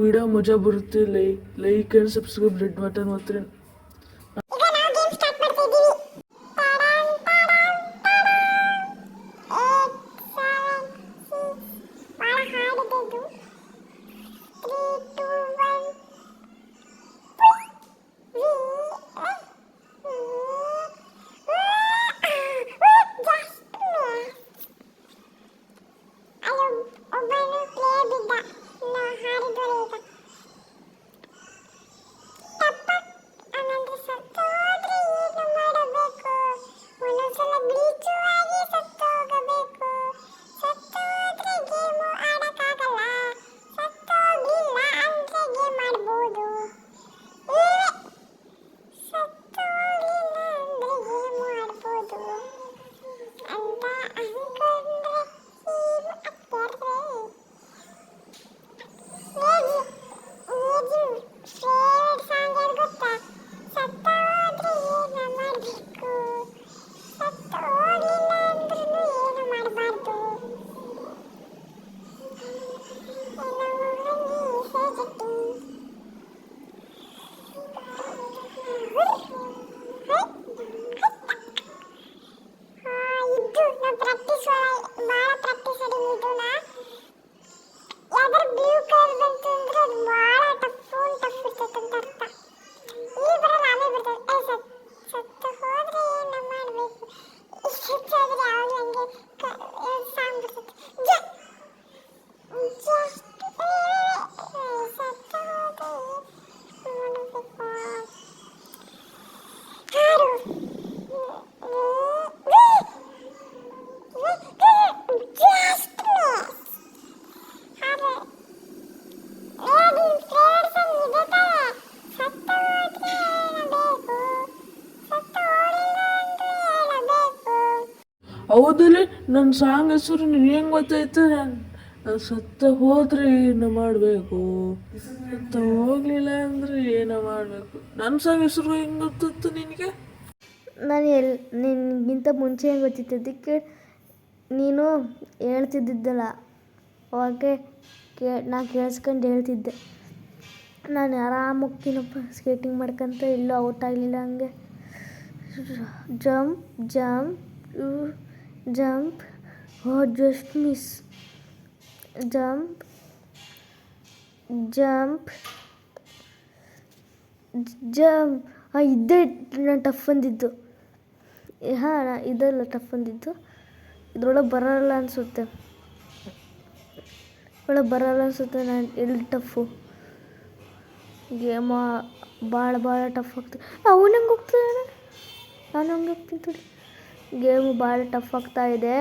Video ಮಜಾ ಬರುತ್ತೆ. Like and subscribe red button ಒತ್ತಿರಿ. ಈಗ ನಾವು ಗೇಮ್ ಸ್ಟಾರ್ಟ್ ಮಾಡ್ತಾ ಇದ್ದೀವಿ. ಟಡಾನ್ ಟಡಾನ್ ಟಡಾನ್ 8 7 6 ಬಹಳ ಹಾರ್ಡ್ ಇದೆ ಇದು. 3 2 1 ಹೌದಲ್ಲಿ ನನ್ನ ಸಾಂಗ್ ಹೆಸರು ನಿನಗೆ ಹೆಂಗೆ ಗೊತ್ತಾಯ್ತು? ನಾನು ಸತ್ತ ಹೋದರೆ ಏನು ಮಾಡಬೇಕು, ಸತ್ತ ಹೋಗಲಿಲ್ಲ ಅಂದರೆ ಏನೋ ಮಾಡಬೇಕು. ನನ್ನ ಸಾಂಗ್ ಹೆಸರು ಹೆಂಗೆ ಗೊತ್ತಿತ್ತು ನಿನಗೆ? ನಾನು ನಿನಗಿಂತ ಮುಂಚೆ ಹೆಂಗೆ ಗೊತ್ತಿತ್ತು? ಅದಕ್ಕೆ ನೀನು ಹೇಳ್ತಿದ್ದಿದ್ದಲ್ಲ ಅವಾಗೆ ನಾನು ಕೇಳಿಸ್ಕೊಂಡು ಹೇಳ್ತಿದ್ದೆ. ನಾನು ಆರಾಮಾಗಿ ಹೋಗ್ತೀನಪ್ಪ ಸ್ಕೇಟಿಂಗ್ ಮಾಡ್ಕೊಂತ, ಎಲ್ಲೂ ಔಟ್ ಆಗಲಿಲ್ಲ. ಹಂಗೆ jump jump jump just miss, jump jump jump. ಇದ್ದೇ ನಾನು ಟಫ್ ಅಂದಿದ್ದು. ಇದೆಲ್ಲ ಟಫ್ ಅಂದಿದ್ದು. ಇದ್ರೊಳಗೆ ಬರೋಲ್ಲ ಅನಿಸುತ್ತೆ, ನಾನು ಎಲ್ಲಿ ಟಫು ಗೇಮ ಭಾಳ ಟಫ್ ಆಗ್ತದೆ. ಅವನು ಹೆಂಗೆ ಹೋಗ್ತಾನೆ, ನಾನು ಹಂಗೆ ಹೋಗ್ತೀನಿ. ಗೇಮು ಭಾಳ ಟಫ್ ಆಗ್ತಾಯಿದೆ.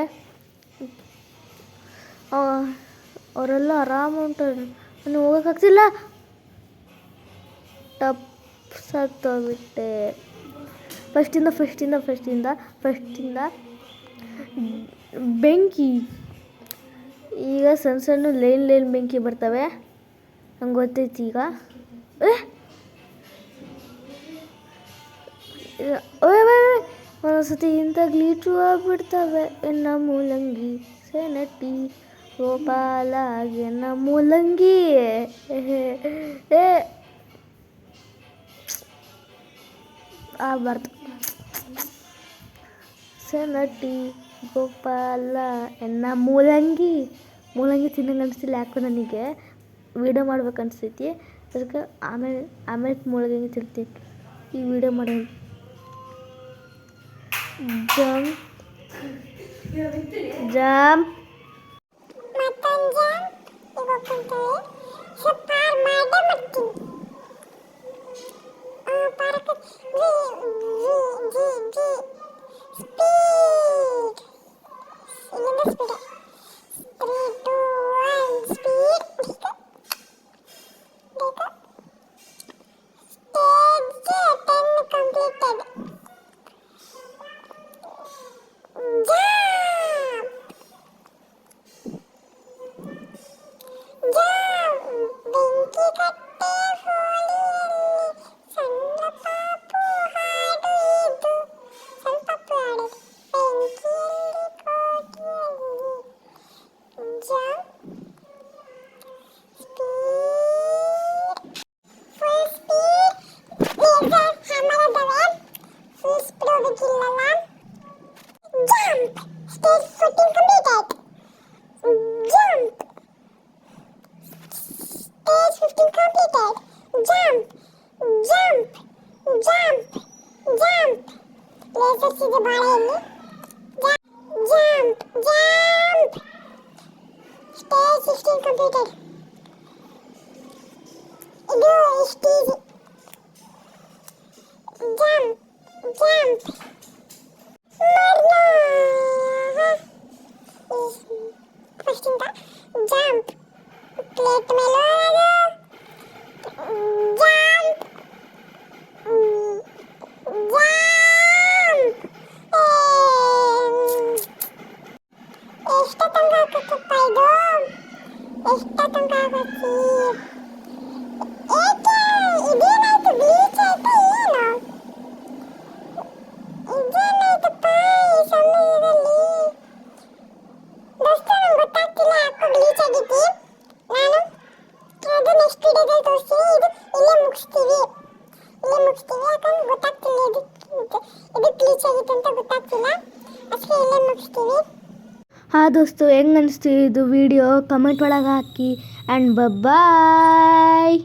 ಅವರೆಲ್ಲ ಆರಾಮ ಉಂಟಾರೆ, ನಾನು ಹೋಗೋಕ್ಕಾಗ್ತಿಲ್ಲ. ಟಫ್ ಸತ್ತೋಗ್ಬಿಟ್ಟೆ. ಫಸ್ಟಿಂದ ಬೆಂಕಿ. ಈಗ ಸಣ್ಣ ಲೈನ್ ಬೆಂಕಿ ಬರ್ತವೆ, ನಂಗೆ ಗೊತ್ತೈತಿ. ಈಗ ಒಂದೊಂದ್ಸತಿ ಇಂಥ ಗ್ಲೀಚು ಆಗ್ಬಿಡ್ತವೆ. ಎನ್ನ ಮೂಲಂಗಿ ಸೆನಟಿ ಗೋಪಾಲ ಎನ್ನ ಮೂಲಂಗಿ ಆಗಬಾರ್ದು. ಸೆನಟಿ ಗೋಪಾಲ ಎನ್ನ ಮೂಲಂಗಿ ತಿನ್ನಂಗೆ ಅನಿಸ್ತಿಲ್ಲ ಯಾಕೋ ನನಗೆ. ವೀಡಿಯೋ ಮಾಡ್ಬೇಕು ಅನಿಸ್ತೈತಿ, ಅದಕ್ಕೆ ಆಮೇಲೆ ಮೂಲಂಗಿ ತಿಂತೀನಿ. ಈ ವಿಡಿಯೋ ಮಾಡೋದು ಜಂಪ್ ಜಂಪ್ ಪ್ಲೇಸಸ್ ಇದೆ ಭಾಳ ಇಲ್ಲಿ. Jump jump stage 16 completed. ಇದು ಇಷ್ಟು ಈಸಿ. ಜಂಪ್ ಜಂಪ್ ಫಸ್ಟ್ ಇಂದ ಜಂಪ್ ಪ್ಲೇಟ್ ಮೇಲೆ ಜಂಪ್ ಜಂಪ್ ಎಷ್ಟು ತಂಗ ಹಾಕತ್ತಪ್ಪ ಇದು, ಎಷ್ಟು ತಂಗ ಹಾಕಿ ಏಕೆ ಇದೇನಾಯ್ತು, ಬೀಚ್ ಆಯ್ತು ಏನು ಇದೇನಾಯ್ತಪ್ಪ ಈ ಸಮಯದಲ್ಲಿ ದೋಸ್ತ, ನಂಗೆ ಗೊತ್ತಾಗ್ತಿಲ್ಲ ಯಾಕೋ ಬ್ಲೀಚ್ ಆಗೈತಿ. ನಾನು ಅದು ನೆಕ್ಸ್ಟ್ ವಿಡಿಯೋದಲ್ಲಿ ತೋರಿಸ್ತೀನಿ. ಇಲ್ಲೇ ಮುಗಿಸ್ತೀವಿ ಯಾಕಂದ್ರೆ ಗೊತ್ತಾಗ್ತಿಲ್ಲ ಇದು ಬ್ಲೀಚ್ ಆಗಿತ್ತು ಅಂತ ಗೊತ್ತಾಗ್ತಿಲ್ಲ, ಅದಕ್ಕೆ ಇಲ್ಲೇ ಮುಗಿಸ್ತೀವಿ. ಹಾಂ ದೋಸ್ತು, ಹೆಂಗೆ ಅನಿಸ್ತು ಇದು ವಿಡಿಯೋ ಕಮೆಂಟ್ ಒಳಗೆ ಹಾಕಿ. ಆ್ಯಂಡ್ ಬಾಯ್.